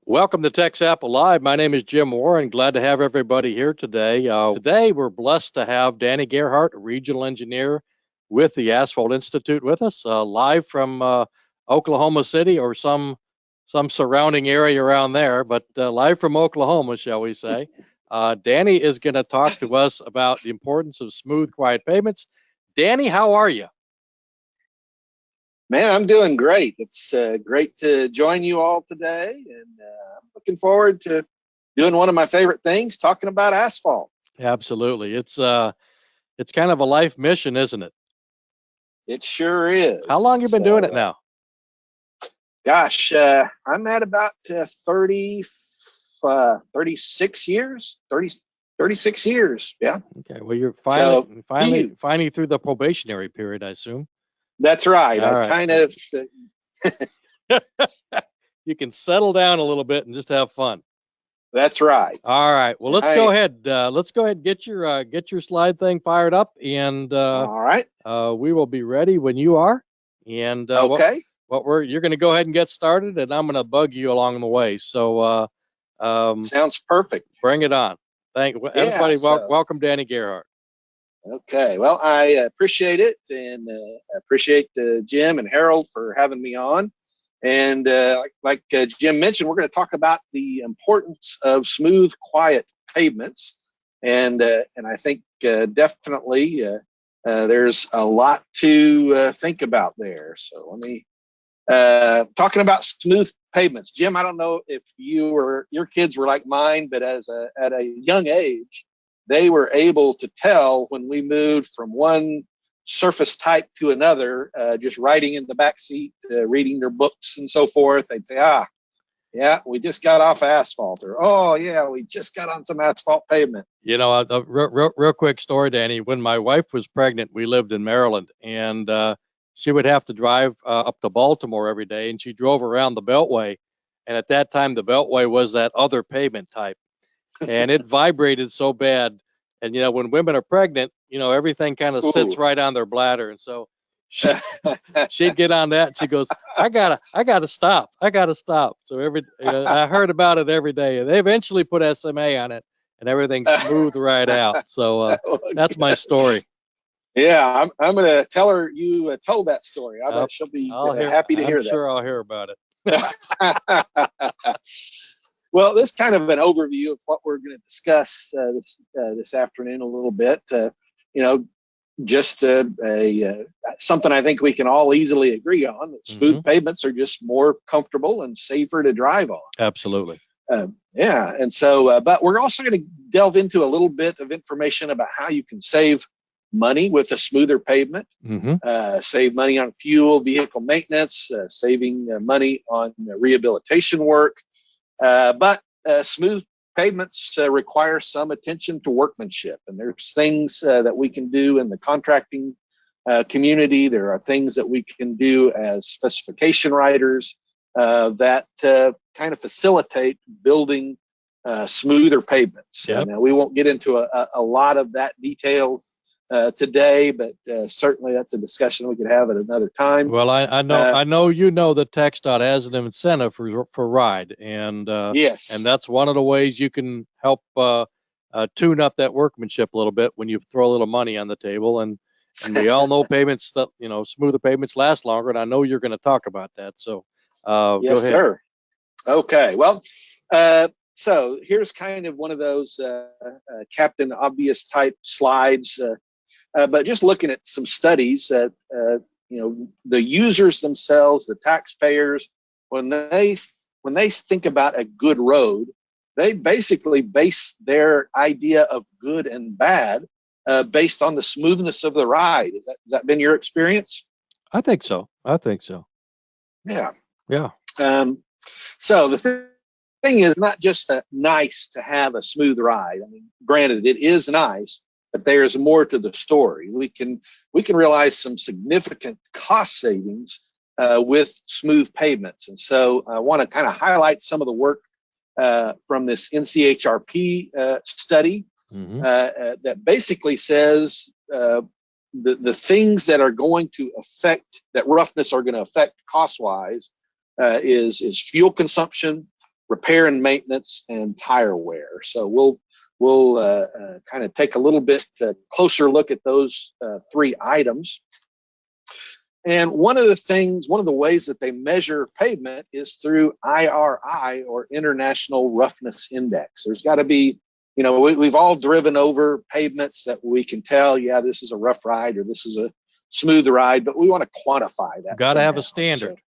Welcome to TXAPA Live. My name is Jim Warren. Glad to have everybody here today. Today, we're blessed to have Danny Gierhart, a regional engineer with the Asphalt Institute, with us live from Oklahoma City or some surrounding area around there, but live from Oklahoma, shall we say. Danny is going to talk to us about the importance of smooth, quiet pavements. Danny, how are you? Man, I'm doing great. It's great to join you all today, and I'm looking forward to doing one of my favorite things, talking about asphalt. Absolutely. It's kind of a life mission, isn't it? It sure is. How long you been doing it now? Gosh, I'm at about 36 years. 36 years. Yeah. Okay. Well, you're finally through the probationary period, I assume. That's right. All right. Kind of. You can settle down a little bit and just have fun. That's right. All right. Well, let's go ahead. Let's go ahead and get your slide thing fired up, and all right. We will be ready when you are. And okay. You're going to go ahead and get started, and I'm going to bug you along the way. So sounds perfect. Bring it on. Everybody. Welcome, Danny Gierhart. Okay, well, I appreciate it, and appreciate Jim and Harold for having me on. And like Jim mentioned, we're going to talk about the importance of smooth, quiet pavements. And I think definitely there's a lot to think about there. So let me talking about smooth pavements. Jim, I don't know if your kids were like mine, but at a young age, they were able to tell when we moved from one surface type to another, just riding in the back seat, reading their books and so forth. They'd say, yeah, we just got off asphalt, or, oh, yeah, we just got on some asphalt pavement. You know, a real quick story, Danny. When my wife was pregnant, we lived in Maryland, and she would have to drive up to Baltimore every day, and she drove around the Beltway. And at that time, the Beltway was that other pavement type. And it vibrated so bad. And, when women are pregnant, everything kind of sits right on their bladder. And so she'd get on that and she goes, I gotta stop. I gotta stop. So I heard about it every day. And they eventually put SMA on it and everything smoothed right out. So that's my story. Yeah, I'm going to tell her you told that story. I bet she'll be happy to hear that. I'm sure I'll hear about it. Well, this is kind of an overview of what we're going to discuss this afternoon a little bit. Just something I think we can all easily agree on, that smooth pavements are just more comfortable and safer to drive on. Absolutely. Yeah, and so, but we're also going to delve into a little bit of information about how you can save money with a smoother pavement, save money on fuel, vehicle maintenance, saving money on rehabilitation work. But smooth pavements require some attention to workmanship, and there's things that we can do in the contracting community. There are things that we can do as specification writers that kind of facilitate building smoother pavements. Yep. Now, we won't get into a lot of that detail today, but certainly that's a discussion we could have at another time. Well, I know that TxDOT has an incentive for RIDE, and yes, and that's one of the ways you can help tune up that workmanship a little bit when you throw a little money on the table. And we all know pavements that smoother pavements last longer, and I know you're going to talk about that. So yes, go ahead. Sir. Okay, well. So here's kind of one of those Captain Obvious type slides. But just looking at some studies that, the users themselves, the taxpayers, when they think about a good road, they basically base their idea of good and bad based on the smoothness of the ride. Has that been your experience? I think so. Yeah. Yeah. So the thing is not just nice to have a smooth ride. I mean, granted, it is nice, but there's more to the story. We can realize some significant cost savings with smooth pavements. And so I want to kind of highlight some of the work from this NCHRP study that basically says the things that are going to affect, that roughness are going to affect cost-wise is fuel consumption, repair and maintenance, and tire wear. So we'll kind of take a little bit closer look at those 3 items. And one of the ways that they measure pavement is through IRI, or International Roughness Index. There's got to be, we've all driven over pavements that we can tell, yeah, this is a rough ride or this is a smooth ride, but we want to quantify that. Got to have a somehow. standard. So,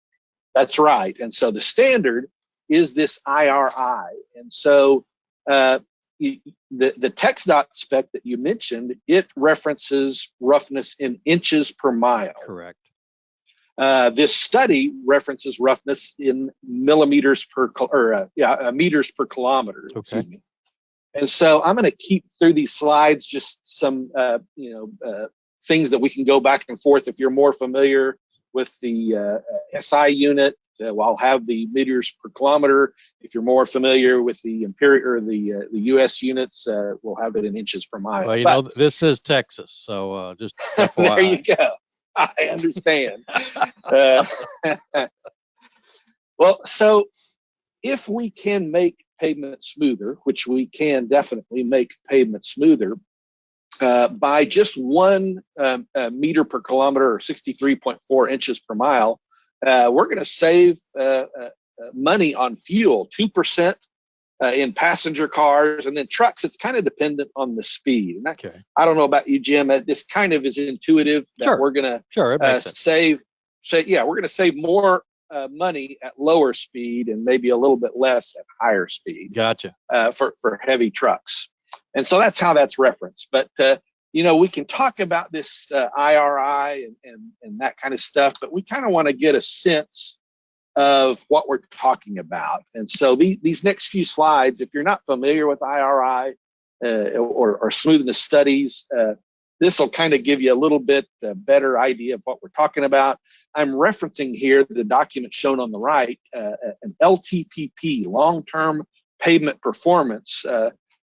that's right. And so the standard is this IRI. And so the TxDOT spec that you mentioned, it references roughness in inches per mile. Correct. This study references roughness in meters per kilometer. Okay. Excuse me. And so I'm going to keep through these slides just some things that we can go back and forth. If you're more familiar with the SI unit, I'll have the meters per kilometer. If you're more familiar with the imperial or the US units, we'll have it in inches per mile. Well, this is Texas, so just FYI. There you go. I understand. Well, so if we can make pavement smoother, which we can definitely make pavement smoother, by just 1 meter per kilometer, or 63.4 inches per mile, we're going to save money on fuel, 2% in passenger cars, and then trucks. It's kind of dependent on the speed. And I don't know about you, Jim. This kind of is intuitive that we're going to save. We're going to save more money at lower speed and maybe a little bit less at higher speed. Gotcha. For heavy trucks. And so that's how that's referenced. But we can talk about this IRI and that kind of stuff, but we kind of want to get a sense of what we're talking about. And so these next few slides, if you're not familiar with IRI or smoothness studies, this will kind of give you a little bit better idea of what we're talking about. I'm referencing here the document shown on the right, an LTPP, long-term pavement performance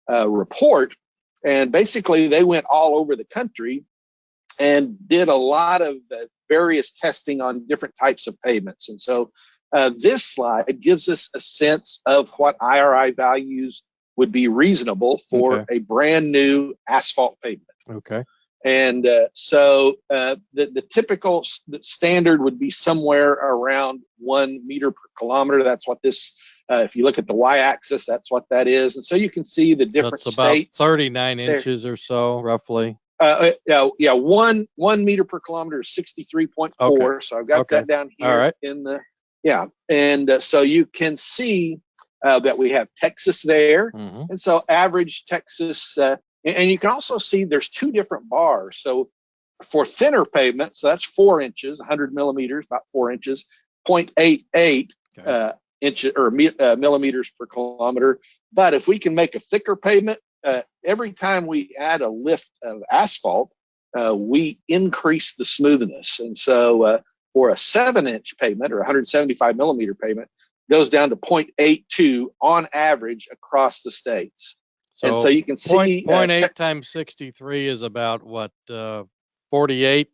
report. And basically they went all over the country and did a lot of various testing on different types of pavements. And so this slide gives us a sense of what IRI values would be reasonable for a brand new asphalt pavement. Okay. And so the typical standard would be somewhere around 1 meter per kilometer. That's what this, if you look at the y-axis, that's what that is. And so you can see the different states. About 39 inches or so, roughly. Yeah, 1 meter per kilometer is 63.4. Okay. So I've got that down here in the, and so you can see that we have Texas there. Mm-hmm. And so average Texas, and you can also see there's 2 different bars. So for thinner pavement, so that's 4 inches, 100 millimeters, about 4 inches, 0.88 inches or millimeters per kilometer. But if we can make a thicker pavement, every time we add a lift of asphalt, we increase the smoothness. And so for a 7-inch pavement or 175 millimeter pavement, goes down to 0.82 on average across the states. And so you can see 0.8 times 63 is about what, 48?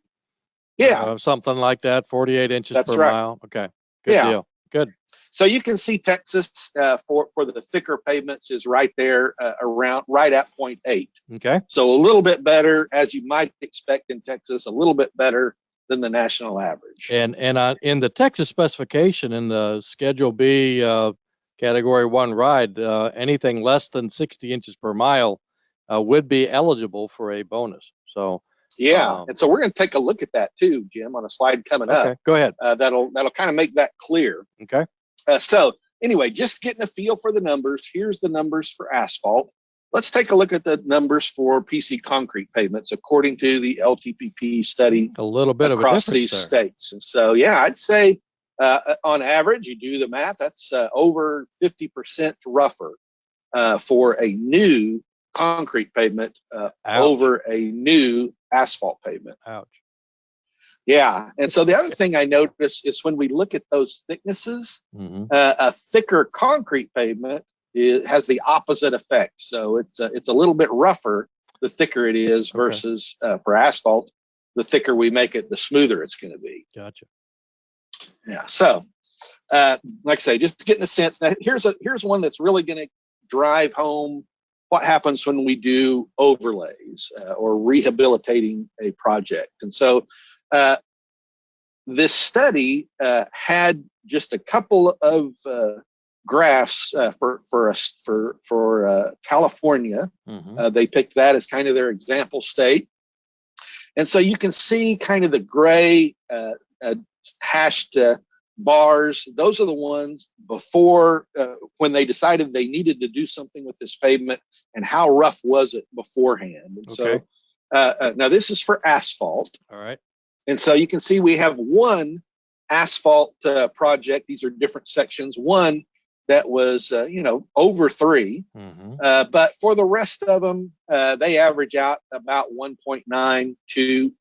Something like that, 48 inches per mile. Okay, good deal. Good. So you can see Texas for the thicker pavements is right there right at 0.8. Okay. So a little bit better, as you might expect in Texas, a little bit better than the national average. And in the Texas specification in the Schedule B Category 1 ride, anything less than 60 inches per mile would be eligible for a bonus. So and so we're going to take a look at that too, Jim, on a slide coming up. Go ahead. That'll kind of make that clear. Okay. So anyway, just getting a feel for the numbers. Here's the numbers for asphalt. Let's take a look at the numbers for PC concrete pavements according to the LTPP study. A little bit across of a these states. And so, I'd say on average, you do the math, that's over 50% rougher for a new concrete pavement over a new asphalt pavement. Ouch. Yeah. And so the other thing I noticed is when we look at those thicknesses, a thicker concrete pavement has the opposite effect. So it's a little bit rougher the thicker it is versus for asphalt. The thicker we make it, the smoother it's going to be. Gotcha. Yeah. So like I say, just getting a sense. Now, here's one that's really going to drive home what happens when we do overlays or rehabilitating a project. And so this study had just a couple of graphs for California. They picked that as kind of their example state. And so you can see kind of the gray hashed bars. Those are the ones before when they decided they needed to do something with this pavement, and how rough was it beforehand. And so now this is for asphalt. All right. And so you can see we have one asphalt project. These are different sections. One that was, over 3. But for the rest of them, they average out about 1.9 to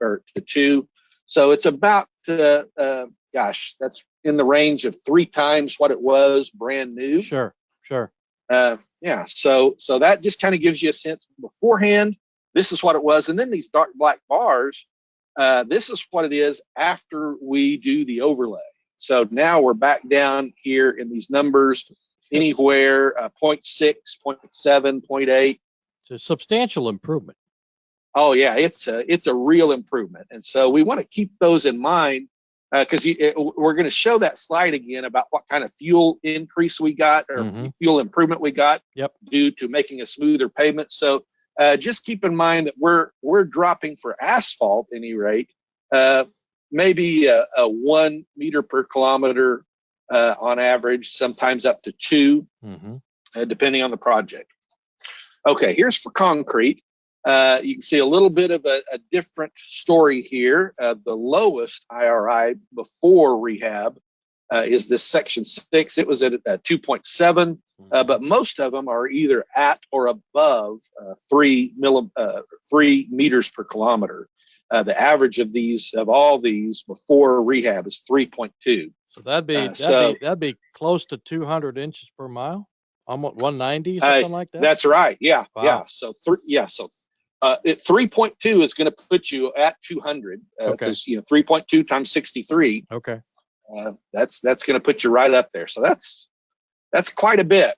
2. So it's about, that's in the range of 3 times what it was brand new. Sure. Yeah. So that just kind of gives you a sense beforehand. This is what it was. And then these dark black bars, this is what it is after we do the overlay. So now we're back down here in these numbers, anywhere 0.6, 0.7, 0.8. It's a substantial improvement. Oh yeah, it's a real improvement. And so we want to keep those in mind because we're going to show that slide again about what kind of fuel increase we got or fuel improvement we got due to making a smoother pavement. So just keep in mind that we're dropping for asphalt at any rate, maybe a 1 meter per kilometer on average, sometimes up to 2, depending on the project. Okay, here's for concrete. You can see a little bit of a different story here. The lowest IRI before rehab is this section 6. It was at 2.7, but most of them are either at or above 3 meters per kilometer. The average of all these before rehab is 3.2. So that'd be close to 200 inches per mile, almost 190, something like that. That's right. Yeah, wow. Yeah. So 3.2 is going to put you at 200 because 3.2 times 63. Okay. That's going to put you right up there. So that's quite a bit.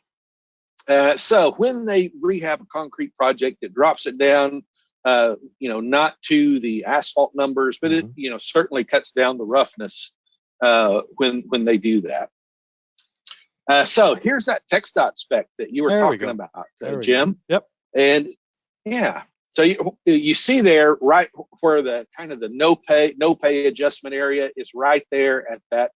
So when they rehab a concrete project, it drops it down. Not to the asphalt numbers, but it certainly cuts down the roughness when they do that. So here's that TxDOT spec that you were talking about, Jim. Yep. And yeah, so you see there right where the kind of the no pay adjustment area is right there at that.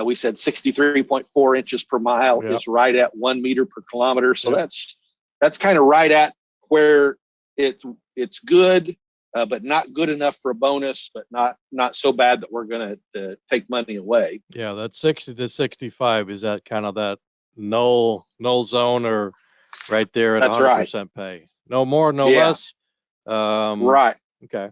We said 63.4 inches per mile is right at 1 meter per kilometer. So that's kind of right at where it's good, but not good enough for a bonus, but not so bad that we're going to take money away. Yeah, that 60 to 65 is that kind of that null zone, or right there at 100% pay. No more, no less. Right. Okay.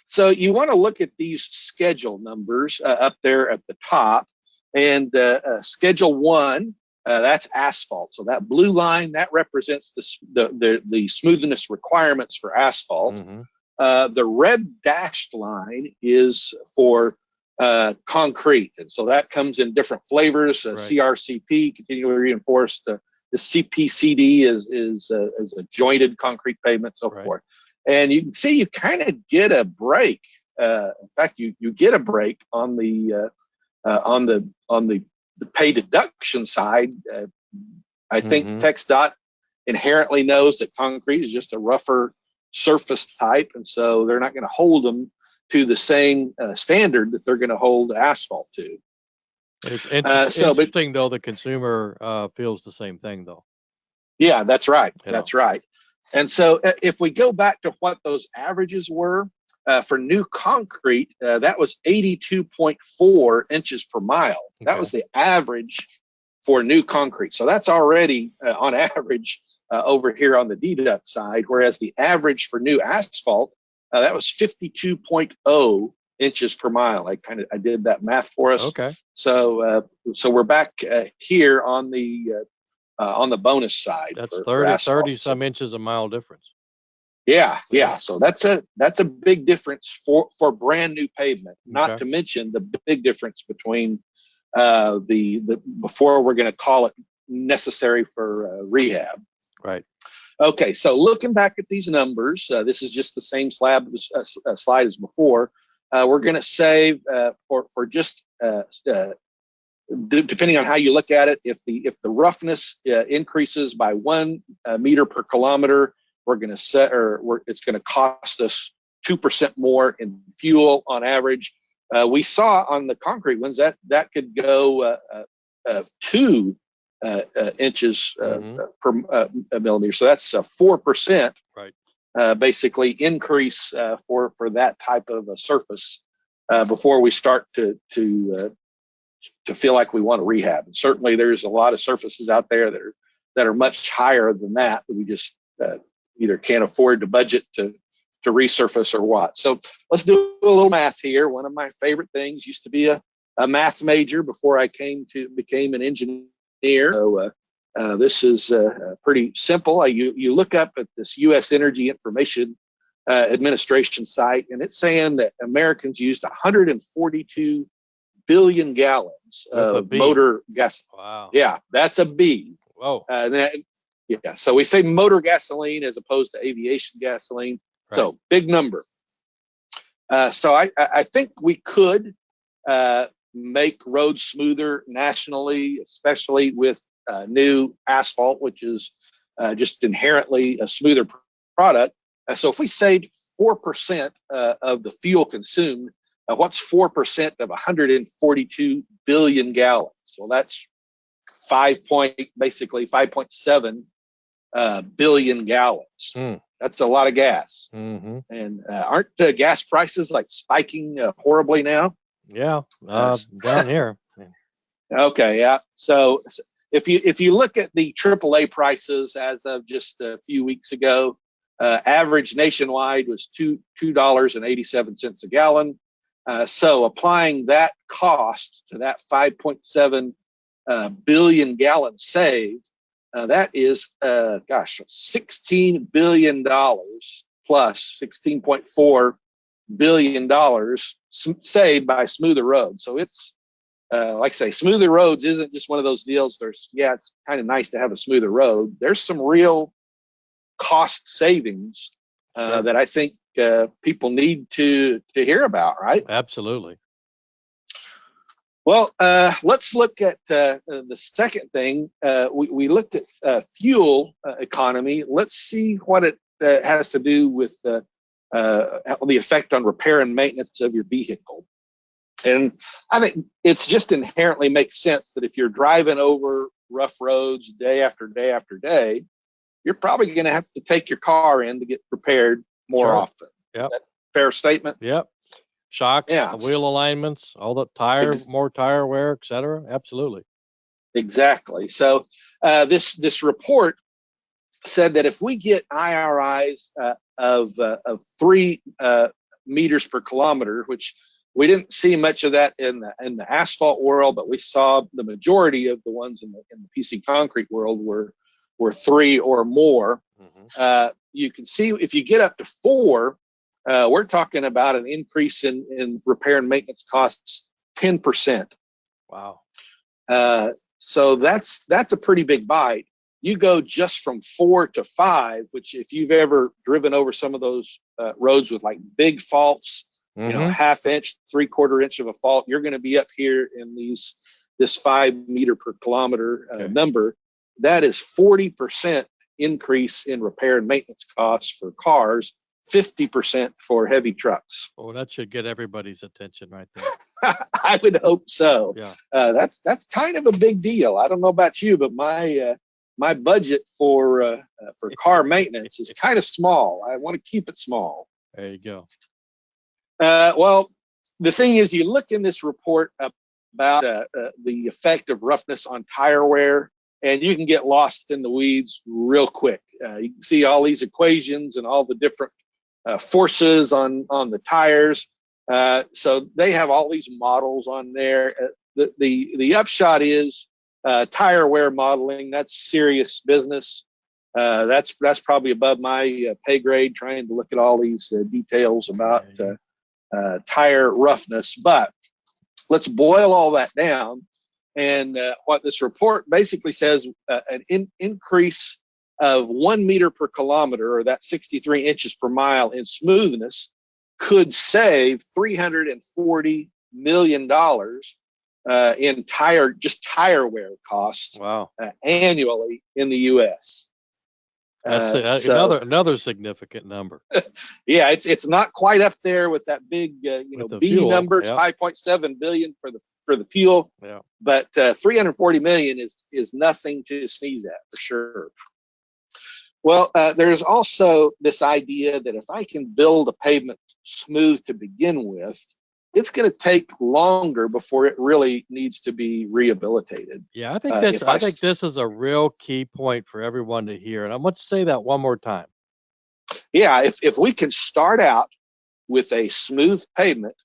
So you want to look at these schedule numbers up there at the top, and schedule 1. That's asphalt. So that blue line, that represents the smoothness requirements for asphalt. The red dashed line is for concrete. And so that comes in different flavors. CRCP, continually reinforced. The CPCD is a jointed concrete pavement, so forth. And you can see you kind of get a break. In fact, you get a break on the pay deduction side. I think TxDOT inherently knows that concrete is just a rougher surface type, and so they're not going to hold them to the same standard that they're going to hold asphalt to. It's interesting, though, the consumer feels the same thing, though. Yeah, that's right. That's right. And so if we go back to what those averages were, for new concrete, that was 82.4 inches per mile. That was the average for new concrete. So that's already on average over here on the TxDOT side, whereas the average for new asphalt, that was 52.0 inches per mile. I did that math for us. Okay. So we're back here on the bonus side. That's 30 some inches a mile difference. Yeah. So that's a big difference for brand new pavement. Not to mention the big difference between before we're going to call it necessary for rehab. Right. Okay, so looking back at these numbers, this is just the same slide as before. We're going to save for just depending on how you look at it, if the roughness increases by 1 meter per kilometer, we're going to set, it's going to cost us 2% more in fuel on average. We saw on the concrete ones that could go 2 inches per millimeter. So that's a 4%, right, basically increase for that type of a surface before we start to feel like we want to rehab. And certainly there's a lot of surfaces out there that are much higher than that. We just either can't afford to budget to resurface or what. So let's do a little math here. One of my favorite things, used to be a math major before I became an engineer. So this is pretty simple. You look up at this U.S. Energy Information Administration site, and it's saying that Americans used 142 billion gallons of motor gas. Wow. Yeah, that's a B. Whoa. Yeah, so we say motor gasoline as opposed to aviation gasoline. Right. So big number. So I think we could make roads smoother nationally, especially with new asphalt, which is just inherently a smoother product. So if we saved 4% of the fuel consumed, what's 4% of 142 billion gallons? Well, that's basically 5.7 billion gallons. That's a lot of gas. Mm-hmm. And aren't gas prices like spiking horribly now? Yeah, down here. Okay, yeah. So if you look at the AAA prices as of just a few weeks ago, average nationwide was $2.87 a gallon. So applying that cost to that 5.7 billion gallons saved, that is, $16 billion plus $16.4 billion saved by smoother roads. So it's, like I say, smoother roads isn't just one of those deals. It's kind of nice to have a smoother road. There's some real cost savings that I think people need to hear about, right? Absolutely. Well, let's look at the second thing. We looked at fuel economy. Let's see what it has to do with the effect on repair and maintenance of your vehicle. And I think it's just inherently makes sense that if you're driving over rough roads day after day after day, you're probably going to have to take your car in to get repaired more often. Yep. Fair statement? Yep. Shocks, wheel alignments, all the more tire wear, etc. Absolutely. Exactly. So this report said that if we get IRIs of 3 meters per kilometer, which we didn't see much of that in the asphalt world, but we saw the majority of the ones in the PC concrete world were 3 or more. Mm-hmm. You can see if you get up to 4, we're talking about an increase in repair and maintenance costs 10%. Wow. So that's a pretty big bite. You go just from 4 to 5, which if you've ever driven over some of those roads with like big faults, mm-hmm. Half inch, 3/4 inch of a fault, you're going to be up here in this 5 meter per kilometer number. That is 40% increase in repair and maintenance costs for cars, 50% for heavy trucks. Oh, that should get everybody's attention right there. I would hope so. Yeah. That's kind of a big deal. I don't know about you, but my budget for car maintenance is kind of small. I want to keep it small. There you go. Well, the thing is, you look in this report about the effect of roughness on tire wear, and you can get lost in the weeds real quick. You can see all these equations and all the different forces on the tires. So they have all these models on there. The upshot is tire wear modeling. That's serious business. That's probably above my pay grade, trying to look at all these details about tire roughness. But let's boil all that down. And what this report basically says, an increase of 1 meter per kilometer, or that 63 inches per mile in smoothness, could save $340 million in tire wear costs. Wow. Annually in the U.S. That's another significant number. Yeah, it's not quite up there with that big With B fuel, numbers, yep. 5.7 billion for the fuel. Yeah. But 340 million is nothing to sneeze at, for sure. Well, there's also this idea that if I can build a pavement smooth to begin with, it's going to take longer before it really needs to be rehabilitated. Yeah, I think this is a real key point for everyone to hear. And I want to say that one more time. Yeah, if we can start out with a smooth pavement,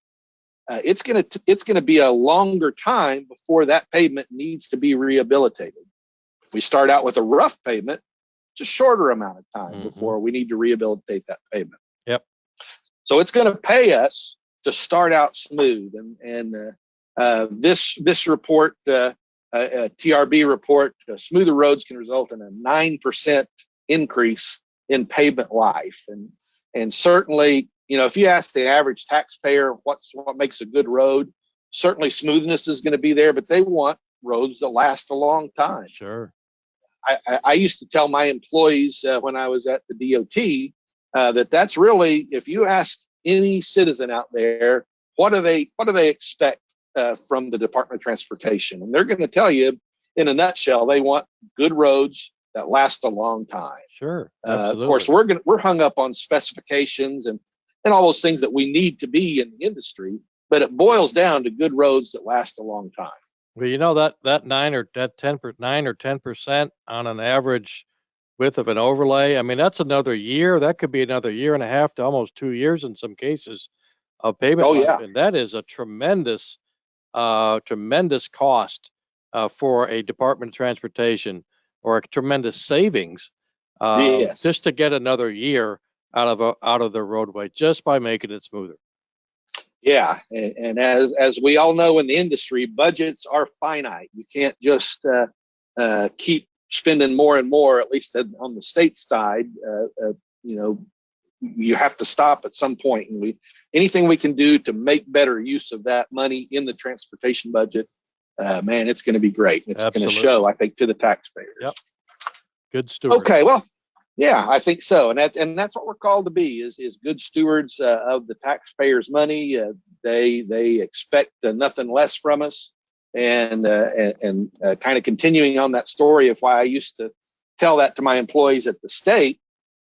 it's gonna be a longer time before that pavement needs to be rehabilitated. If we start out with a rough pavement, it's a shorter amount of time before we need to rehabilitate that pavement. Yep. So it's going to pay us to start out smooth, and this report, TRB report, smoother roads can result in a 9% increase in pavement life, and certainly, if you ask the average taxpayer what makes a good road, certainly smoothness is going to be there, but they want roads that last a long time. Sure. I used to tell my employees when I was at the DOT that's really, if you ask any citizen out there, what do they expect from the Department of Transportation, and they're going to tell you in a nutshell, they want good roads that last a long time. Sure, absolutely. Of course, we're hung up on specifications and all those things that we need to be in the industry, but it boils down to good roads that last a long time. Well, that 9 or 10% on an average width of an overlay. I mean, that's another year. That could be another year and a half to almost 2 years in some cases of pavement life. Yeah. And that is a tremendous cost for a Department of Transportation, or a tremendous savings Yes. just to get another year out of the roadway just by making it smoother. Yeah, and as we all know in the industry, budgets are finite. You can't just keep spending more and more. At least on the state side, you have to stop at some point. And anything we can do to make better use of that money in the transportation budget, man, it's going to be great. It's going to show, I think, to the taxpayers. Yep. Good steward. Okay, well, yeah, I think so, and that's what we're called to be is good stewards of the taxpayers' money. They expect nothing less from us, and kind of continuing on that story of why I used to tell that to my employees at the state.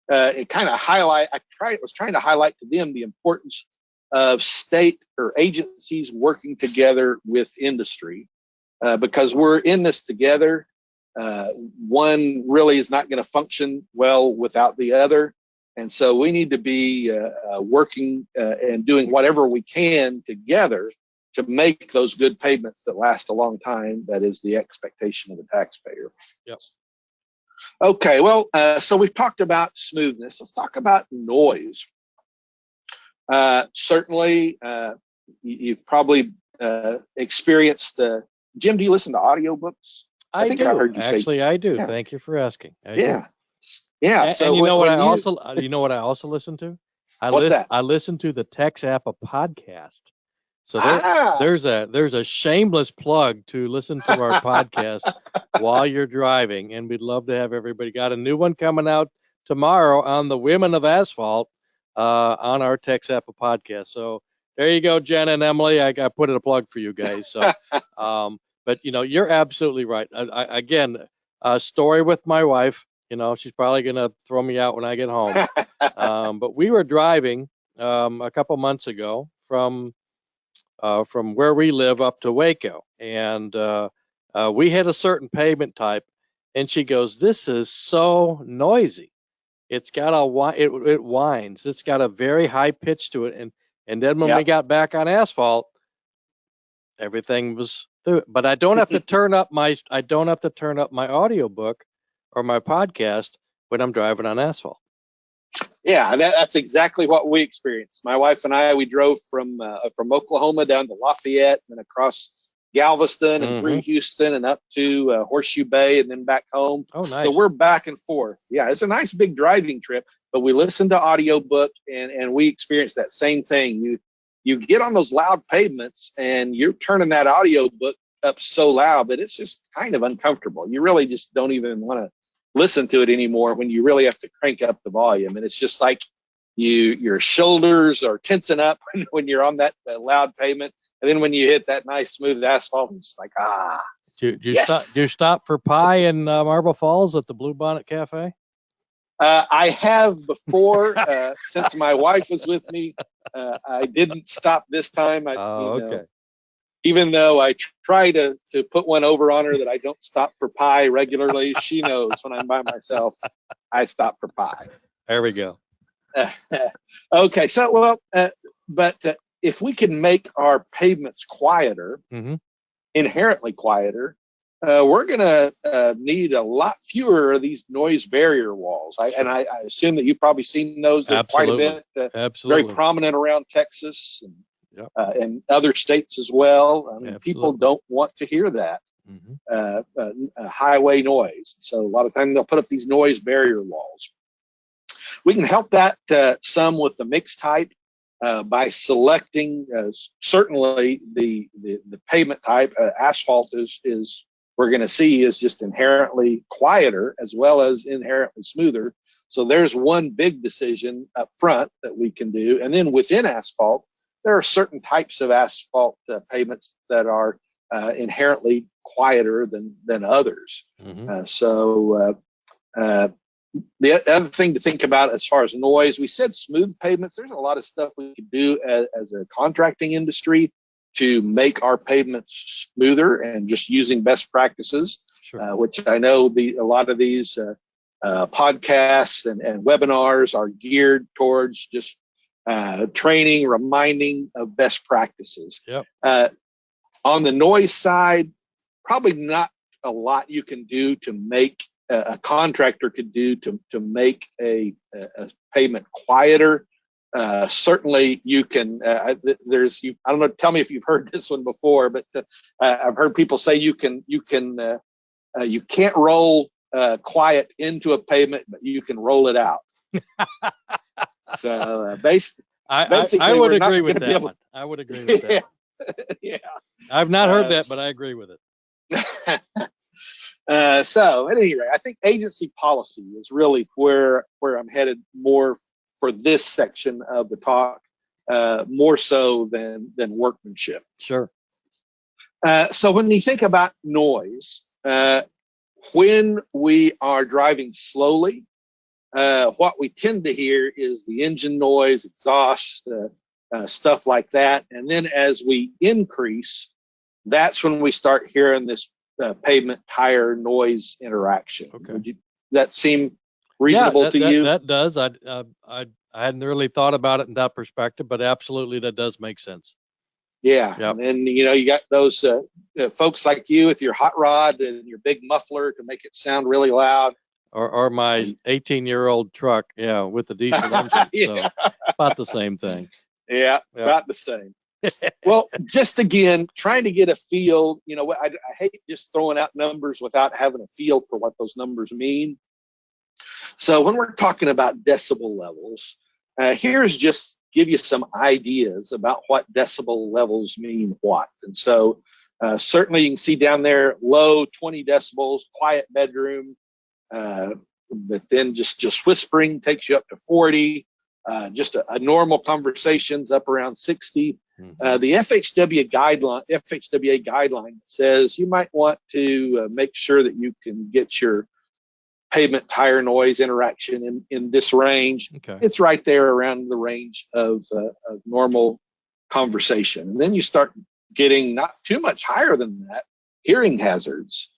It kind of was trying to highlight to them the importance of state or agencies working together with industry, because we're in this together. One really is not going to function well without the other. And so we need to be working and doing whatever we can together to make those good pavements that last a long time. That is the expectation of the taxpayer. Yes. Okay, well, so we've talked about smoothness. Let's talk about noise. Certainly, you've probably experienced. Jim, do you listen to audiobooks? I think do. I heard you Actually, say. I do. Yeah. Thank you for asking. Yeah. So and you know what I also listen to? What's that? I listen to the TXAPA podcast. So there's a shameless plug to listen to our podcast while you're driving, and we'd love to have everybody. Got a new one coming out tomorrow on the women of asphalt on our TXAPA podcast. So there you go, Jen and Emily. I put in a plug for you guys. So, but you're absolutely right. Again, a story with my wife. She's probably gonna throw me out when I get home. But we were driving a couple months ago from where we live up to Waco, and we hit a certain pavement type, and she goes, "This is so noisy. It's got it whines. It's got a very high pitch to it." And then when we got back on asphalt, everything was through it. But I don't have to turn up my audiobook or my podcast when I'm driving on asphalt. Yeah, that's exactly what we experienced. My wife and I, we drove from Oklahoma down to Lafayette and then across Galveston and through Mm-hmm. Houston and up to Horseshoe Bay and then back home. Oh, So nice. we're back and forth. Yeah, it's a nice big driving trip, but we listen to audiobook and we experience that same thing. You get on those loud pavements and you're turning that audiobook up so loud that it's just kind of uncomfortable. You really just don't even want to listen to it anymore when you really have to crank up the volume. And it's just like your shoulders are tensing up when you're on that loud pavement. And then when you hit that nice smooth asphalt, it's like, Do yes. you stop for pie in Marble Falls at the Bluebonnet Cafe? I have before, since my wife was with me. I didn't stop this time. Oh, okay. Even though I try to put one over on her that I don't stop for pie regularly, she knows when I'm by myself, I stop for pie. There we go. Okay, so but if we can make our pavements quieter, Mm-hmm. inherently quieter, we're going to need a lot fewer of these noise barrier walls. Sure. I assume that you've probably seen those quite a bit. Absolutely. Very prominent around Texas and, Yep. and other states as well. I mean, people Absolutely. don't want to hear that highway noise. So a lot of times they'll put up these noise barrier walls. We can help that some with the mix type. By selecting certainly the pavement type. Asphalt is we're going to see is just inherently quieter as well as inherently smoother. So there's one big decision up front that we can do. And then within asphalt, there are certain types of asphalt pavements that are inherently quieter than others. The other thing to think about as far as noise, we said smooth pavements. There's a lot of stuff we could do as a contracting industry to make our pavements smoother and just using best practices, Sure. Which I know a lot of these podcasts and webinars are geared towards just training, reminding of best practices. Yep. On the noise side, probably not a lot you can do to make a contractor could do to make a pavement quieter. Certainly you can, I don't know, tell me if you've heard this one before, but I've heard people say you can't roll quiet into a pavement, but you can roll it out. So basically, I would agree with that one. I would agree with that. Yeah. I've not heard that, but I agree with it. So at any rate, I think agency policy is really where I'm headed more for this section of the talk, more so than workmanship. Sure. So when you think about noise, when we are driving slowly, what we tend to hear is the engine noise, exhaust, stuff like that. And then as we increase, that's when we start hearing this pavement tire noise interaction. Okay. Does that seem reasonable to you? That does. I hadn't really thought about it in that perspective, but absolutely that does make sense. Yeah. Yep. And then, you got those folks like you with your hot rod and your big muffler to make it sound really loud. Or my 18-year-old truck, with the diesel engine. Yeah. So about the same thing. Yeah, about the same. Well, just again, trying to get a feel, I hate just throwing out numbers without having a feel for what those numbers mean. So when we're talking about decibel levels, here's just give you some ideas about what decibel levels mean what. And so certainly you can see down there, low 20 decibels, quiet bedroom, but then just whispering takes you up to 40. Just a normal conversation's up around 60. The FHWA guideline says you might want to make sure that you can get your pavement tire noise interaction in this range. Okay. It's right there around the range of normal conversation. And then you start getting not too much higher than that, hearing hazards.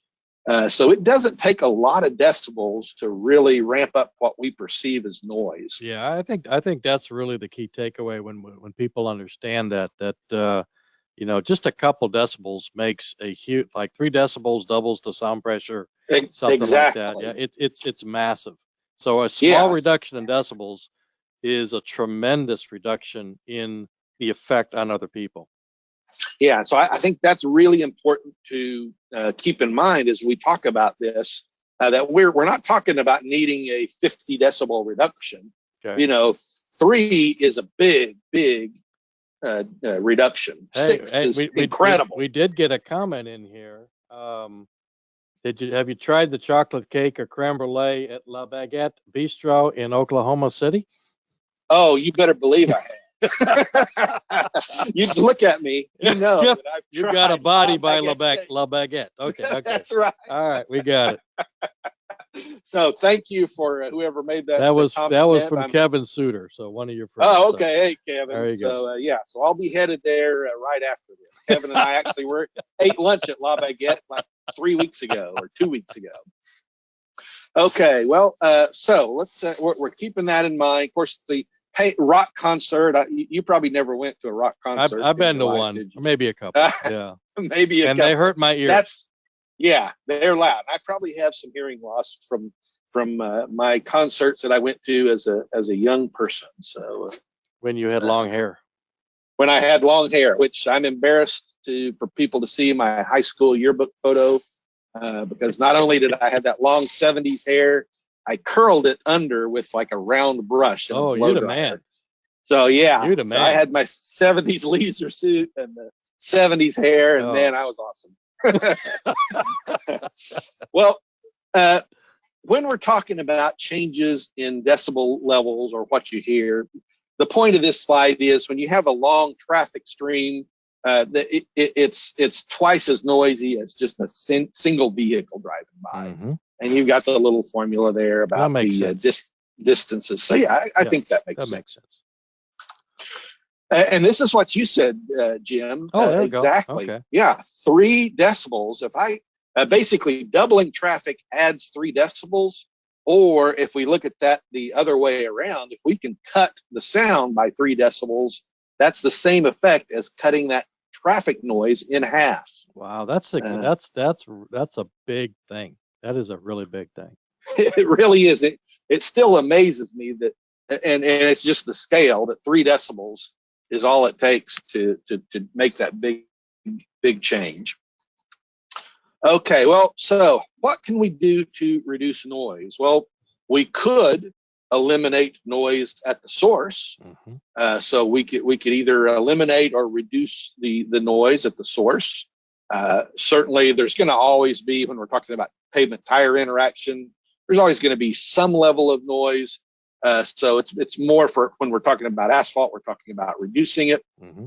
So it doesn't take a lot of decibels to really ramp up what we perceive as noise. Yeah, I think that's really the key takeaway when people understand that just a couple decibels makes a huge, like 3 decibels doubles the sound pressure, something exactly. like that. Yeah, it's massive. So a small reduction in decibels is a tremendous reduction in the effect on other people. Yeah, so I think that's really important to keep in mind as we talk about this, that we're not talking about needing a 50 decibel reduction. Okay. You know, 3 is a big reduction. Hey, 6 hey, is incredible. we did get a comment in here. Have you tried the chocolate cake or creme brulee at La Baguette Bistro in Oklahoma City? Oh, you better believe I have. You look at me, you know that I've You've got a body by La Baguette. Baguette. Okay. That's right. All right, we got it. So thank you for whoever made that. That was comment. from Kevin Suter, so one of your friends. Oh, So, okay. Hey, Kevin. there you go. So yeah, so I'll be headed there right after this. Kevin and I actually ate lunch at La Baguette like 3 weeks ago or 2 weeks ago. Okay, well, so let's we're keeping that in mind. Of course, the rock concert. You probably never went to a rock concert. I've been to life, one, maybe a couple. Yeah, maybe a and couple. they hurt my ears. Yeah, they're loud. I probably have some hearing loss from my concerts that I went to as a young person. So when you had long hair. When I had long hair, which I'm embarrassed for people to see my high school yearbook photo, because not only did I have that long 70s hair, I curled it under with like a round brush. Oh, you're the man. So yeah, you're the man. I had my 70s leisure suit and the 70s hair, and man, I was awesome. Well, when we're talking about changes in decibel levels or what you hear, the point of this slide is when you have a long traffic stream, it's twice as noisy as just a single vehicle driving by. Mm-hmm. And you've got the little formula there about the distances. So yeah, I think that makes sense. And this is what you said, Jim. Oh, there we exactly. Go. Okay. Yeah, 3 decibels. If I basically doubling traffic adds 3 decibels, or if we look at that the other way around, if we can cut the sound by 3 decibels, that's the same effect as cutting that traffic noise in half. Wow, that's a big thing. That is a really big thing. It really is. It still amazes me that, and it's just the scale that 3 decibels is all it takes to make that big change. Okay, well, so what can we do to reduce noise? Well, we could eliminate noise at the source. Mm-hmm. So we could either eliminate or reduce the noise at the source. Certainly, there's going to always be, when we're talking about pavement tire interaction, there's always going to be some level of noise. So it's more for when we're talking about asphalt, we're talking about reducing it. Mm-hmm.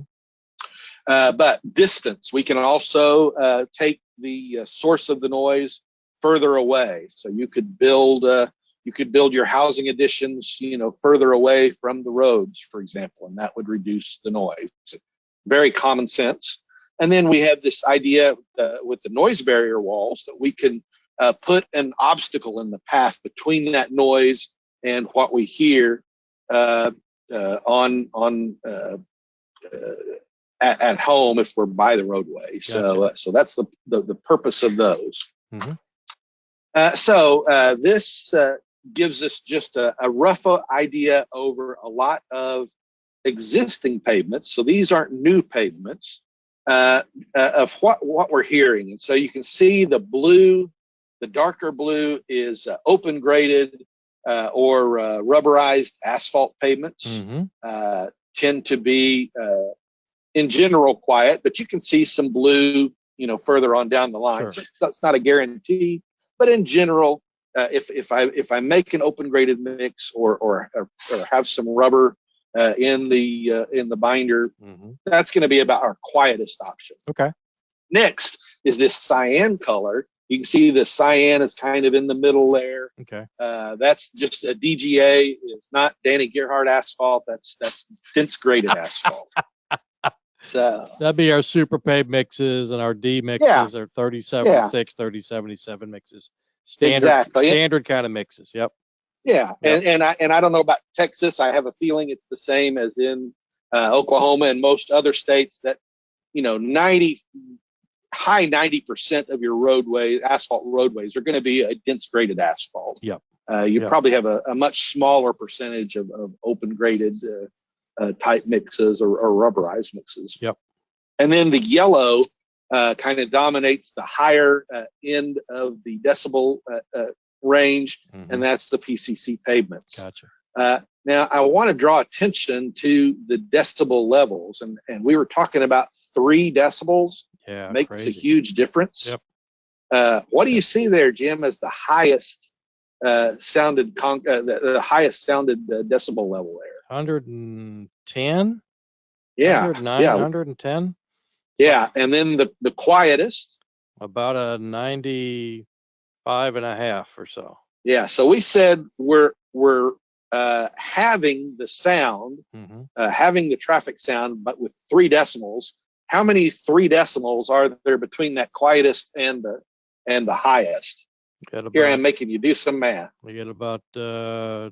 But distance, we can also take the source of the noise further away. So you could build your housing additions, further away from the roads, for example, and that would reduce the noise. Very common sense. And then we have this idea with the noise barrier walls that we can put an obstacle in the path between that noise and what we hear at home if we're by the roadway. Gotcha. So that's the purpose of those. Mm-hmm. This gives us just a rough idea over a lot of existing pavements. So these aren't new pavements of what we're hearing. And so you can see the blue, the darker blue is open graded or rubberized asphalt pavements. Mm-hmm. Tend to be in general quiet, but you can see some blue, further on down the line. Sure. So that's not a guarantee, but in general, if I make an open graded mix or have some rubber in the binder, mm-hmm. that's going to be about our quietest option. Okay. Next is this cyan color. You can see the cyan is kind of in the middle there. Okay. That's just a DGA. It's not Danny Gierhart asphalt. That's dense graded asphalt. So that'd be our super pave mixes and our D mixes, our 3076, 3077 mixes. Standard kind of mixes. Yep. Yeah. Yep. And I don't know about Texas. I have a feeling it's the same as in Oklahoma and most other states that, high 90% of your asphalt roadways are going to be a dense graded asphalt. Yep. You probably have a much smaller percentage of open graded type mixes or rubberized mixes. Yep. And then the yellow kind of dominates the higher end of the decibel range, and that's the PCC pavements. Gotcha. Now, I want to draw attention to the decibel levels, and we were talking about 3 decibels. Yeah, makes crazy. a huge difference. Yep. What do you see there, Jim, as the highest sounded the highest sounded decibel level there? 110. Yeah, 109, yeah, 110. yeah. And then the quietest, about a 95.5 or so. Yeah, so we said we're having the sound, having the traffic sound, but with 3 decimals. How many 3 decimals are there between that quietest and the highest? Here I am making you do some math. We get about you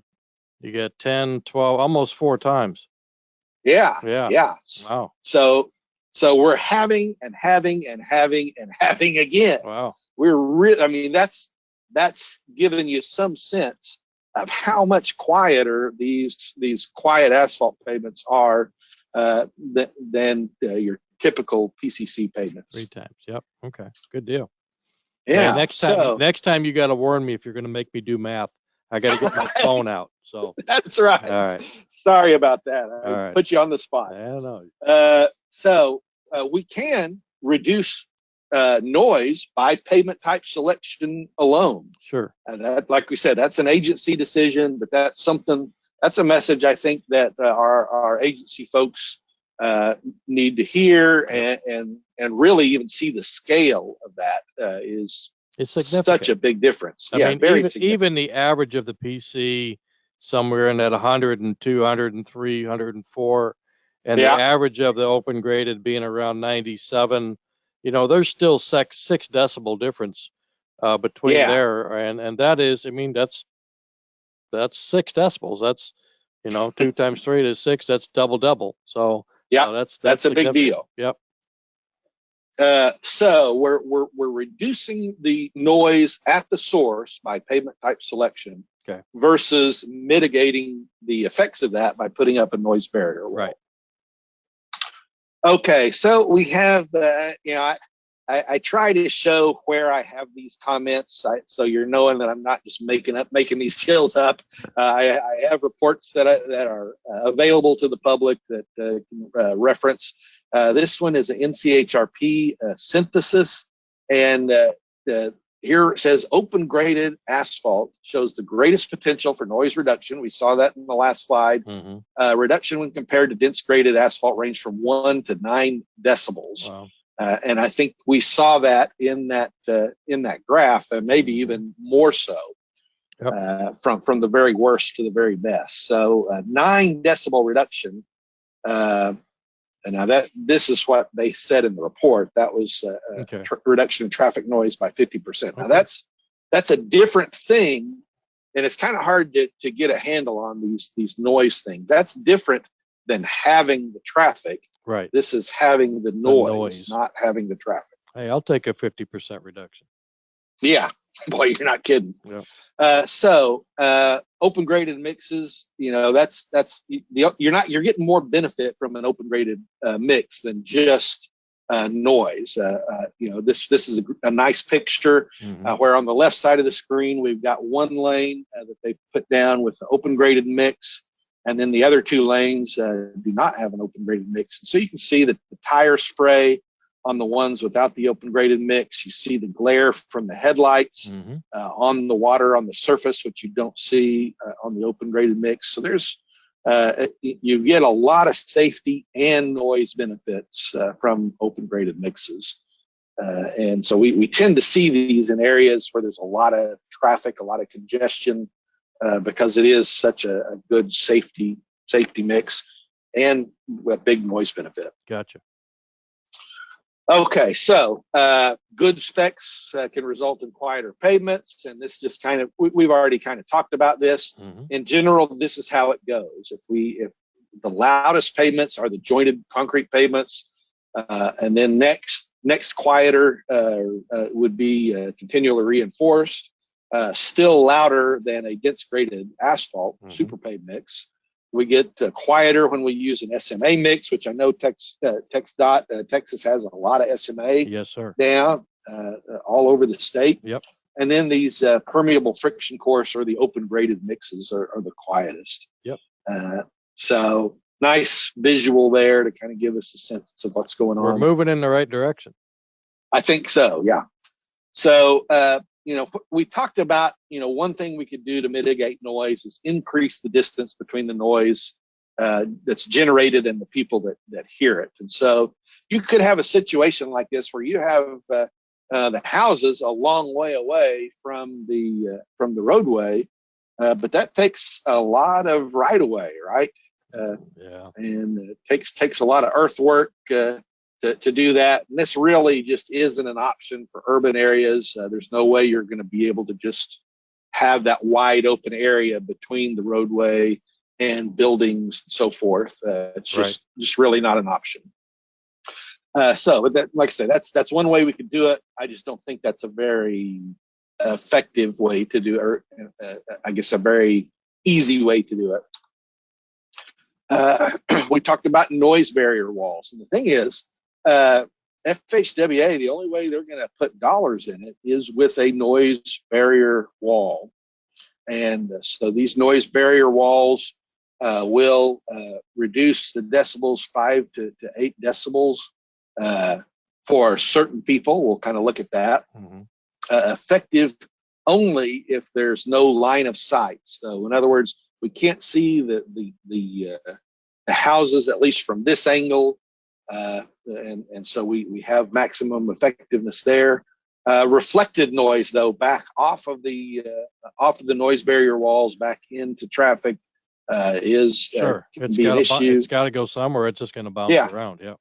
get 10, 12, almost 4 times. Yeah. Wow. So we're having and having and having and having again. Wow. We're really, I mean, that's giving you some sense of how much quieter these quiet asphalt pavements are than your typical PCC pavements. 3 times. Yep. Okay. Good deal. Yeah. Hey, next time you got to warn me if you're going to make me do math. I got to get my phone out. So that's right. All right. Sorry about that. I put you on the spot. I don't know. So we can reduce noise by pavement type selection alone. Sure. That, like we said, that's an agency decision, but that's a message I think that our agency folks need to hear and really even see the scale of that is it's significant. Such a big difference. I mean, even the average of the PC somewhere in that 102, 103, 104, and the average of the open graded being around 97. There's still 6 decibel difference between there, and that is, I mean, that's 6 decibels. That's 2 times 3 is 6. That's double. So that's a big deal. Yep. So we're reducing the noise at the source by pavement type selection, versus mitigating the effects of that by putting up a noise barrier wall. Right. Okay, so we have I try to show where I have these comments, so you're knowing that I'm not just making these deals up. I have reports that are available to the public that can reference. This one is an NCHRP synthesis, and here it says open graded asphalt shows the greatest potential for noise reduction. We saw that in the last slide. Reduction when compared to dense graded asphalt range from 1 to 9 decibels. Wow. And I think we saw that in that graph, and maybe even more so, from the very worst to the very best. So 9 decibel reduction. And now this is what they said in the report. That was reduction in traffic noise by 50%. Now that's a different thing, and it's kind of hard to get a handle on these noise things. That's different than having the traffic. Right. This is having the noise, not having the traffic. Hey, I'll take a 50% reduction. Yeah, boy, you're not kidding. Yeah. So open graded mixes, you're getting more benefit from an open graded mix than just noise. This is a nice picture where on the left side of the screen we've got 1 lane that they put down with the open graded mix, and then the other 2 lanes do not have an open graded mix. And so you can see that the tire spray on the ones without the open graded mix. You see the glare from the headlights on the water on the surface, which you don't see on the open graded mix. So you get a lot of safety and noise benefits from open graded mixes. And so we tend to see these in areas where there's a lot of traffic, a lot of congestion, because it is such a good safety mix and a big noise benefit. Gotcha. Okay, so good specs can result in quieter pavements, and this just kind of we've already kind of talked about this. In general, this is how it goes. If the loudest pavements are the jointed concrete pavements, and then next quieter would be continually reinforced, still louder than a dense graded asphalt super pave mix. We get quieter when we use an SMA mix, which I know TxDOT, Texas has a lot of SMA Yes, sir. down all over the state. Yep. And then these permeable friction course or the open braided mixes are the quietest. Yep. So nice visual there to kind of give us a sense of what's going on. We're moving in the right direction. I think so, yeah. So, we talked about, one thing we could do to mitigate noise is increase the distance between the noise that's generated and the people that hear it. And so you could have a situation like this where you have the houses a long way away from the roadway, but that takes a lot of right of way, right? Yeah. And it takes a lot of earthwork to do that. And this really just isn't an option for urban areas. There's no way you're going to be able to just have that wide open area between the roadway and buildings and so forth. It's just really not an option. But that, like I say, that's one way we could do it. I just don't think that's a very effective way to do it, or I guess a very easy way to do it. We talked about noise barrier walls, and the thing is, FHWA, the only way they're going to put dollars in it is with a noise barrier wall. And so these noise barrier walls will reduce the decibels 5 to 8 decibels for certain people. We'll kind of look at that. Mm-hmm. Effective only if there's no line of sight. So in other words, we can't see the houses, at least from this angle. And so we have maximum effectiveness there. Reflected noise, though, back off of the noise barrier walls back into traffic is sure. Can be an issue. It's got to go somewhere. It's just going to bounce around. Yeah,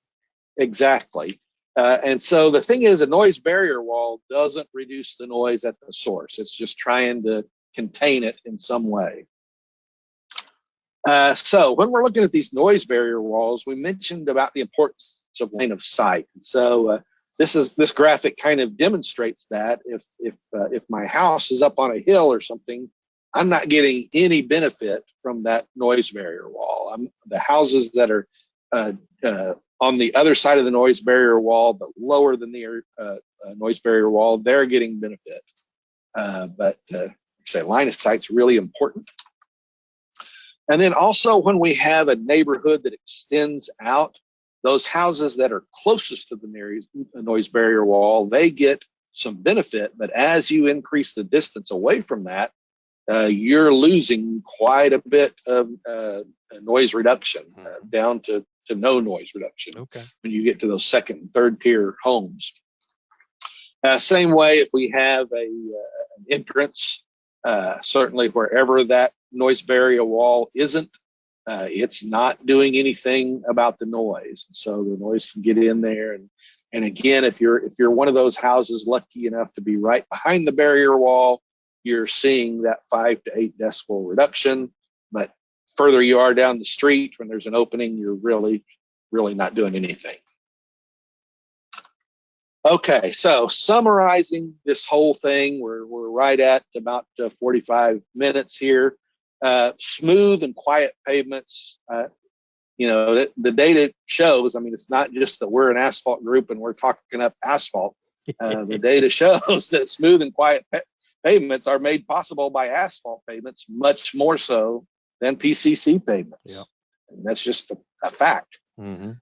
exactly. And so the thing is, a noise barrier wall doesn't reduce the noise at the source. It's just trying to contain it in some way. So when we're looking at these noise barrier walls, we mentioned about the importance of line of sight. And so this graphic kind of demonstrates that if my house is up on a hill or something, I'm not getting any benefit from that noise barrier wall. The houses that are on the other side of the noise barrier wall, but lower than the noise barrier wall, they're getting benefit. But say line of sight's really important. And then also when we have a neighborhood that extends out, those houses that are closest to the noise barrier wall, they get some benefit. But as you increase the distance away from that, you're losing quite a bit of noise reduction, down to no noise reduction. Okay. When you get to those second and third tier homes. Same way if we have an entrance, certainly wherever that noise barrier wall isn't, it's not doing anything about the noise. So the noise can get in there. And again, if you're one of those houses lucky enough to be right behind the barrier wall, you're seeing that 5 to 8 decibel reduction. But further you are down the street, when there's an opening, you're really not doing anything. Okay, so summarizing this whole thing, we're right at about 45 minutes here. Smooth and quiet pavements. The data shows, it's not just that we're an asphalt group and we're talking up asphalt. The data shows that smooth and quiet pavements are made possible by asphalt pavements, much more so than PCC pavements. Yeah. And that's just a fact. Mm-hmm.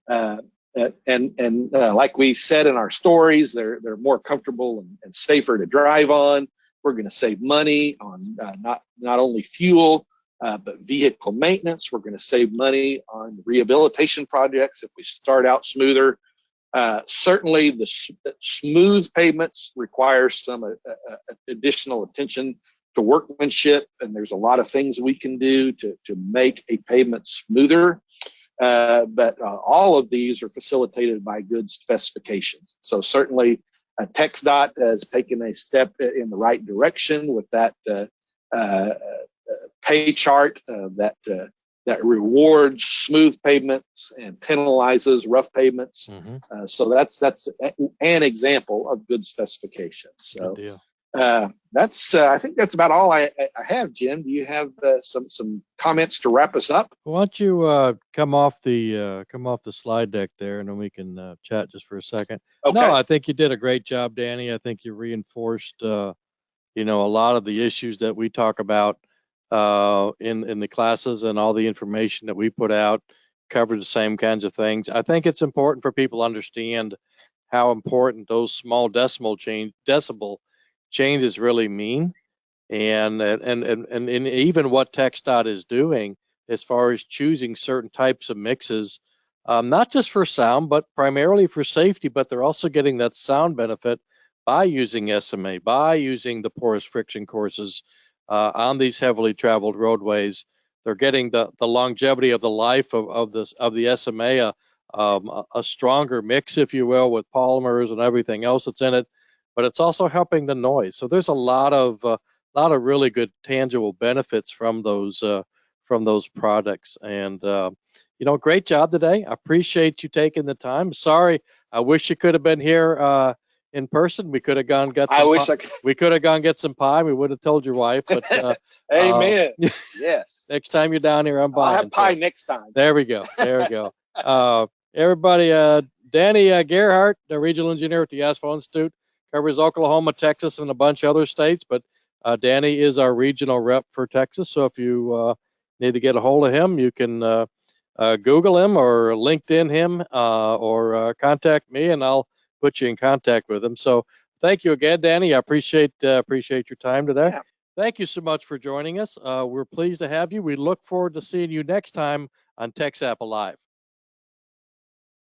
And like we said in our stories, they're more comfortable and safer to drive on. We're going to save money on not only fuel, but vehicle maintenance. We're going to save money on rehabilitation projects if we start out smoother. Certainly, the smooth pavements require some additional attention to workmanship, and there's a lot of things we can do to make a pavement smoother. But all of these are facilitated by good specifications. So certainly TxDOT has taken a step in the right direction with that pay chart that rewards smooth pavements and penalizes rough pavements. Mm-hmm. So that's an example of good specification. So I think that's about all I have, Jim. Do you have some comments to wrap us up? Why don't you come off the slide deck there, and then we can chat just for a second. No, Okay. I think you did a great job, Danny. I think you reinforced a lot of the issues that we talk about in the classes, and all the information that we put out covered the same kinds of things. I think it's important for people to understand how important those small decibel changes really mean, and even what TxDOT is doing as far as choosing certain types of mixes, not just for sound, but primarily for safety. But they're also getting that sound benefit by using SMA, by using the porous friction courses on these heavily traveled roadways. They're getting the longevity of the life of the SMA, a stronger mix, if you will, with polymers and everything else that's in it. But it's also helping the noise. So there's a lot of really good tangible benefits from those products. And great job today. I appreciate you taking the time. Sorry, I wish you could have been here in person. We could have gone get some. We could have gone get some pie. We would have told your wife. But amen. Yes. Next time you're down here, I'm buying. I'll have pie next time. There we go. There we go. Everybody, Danny Gierhart, the regional engineer at the Asphalt Institute, covers Oklahoma, Texas, and a bunch of other states. But Danny is our regional rep for Texas. So if you need to get a hold of him, you can Google him or LinkedIn him or contact me, and I'll put you in contact with him. So thank you again, Danny. I appreciate your time today. Yeah. Thank you so much for joining us. We're pleased to have you. We look forward to seeing you next time on TXAPA Live.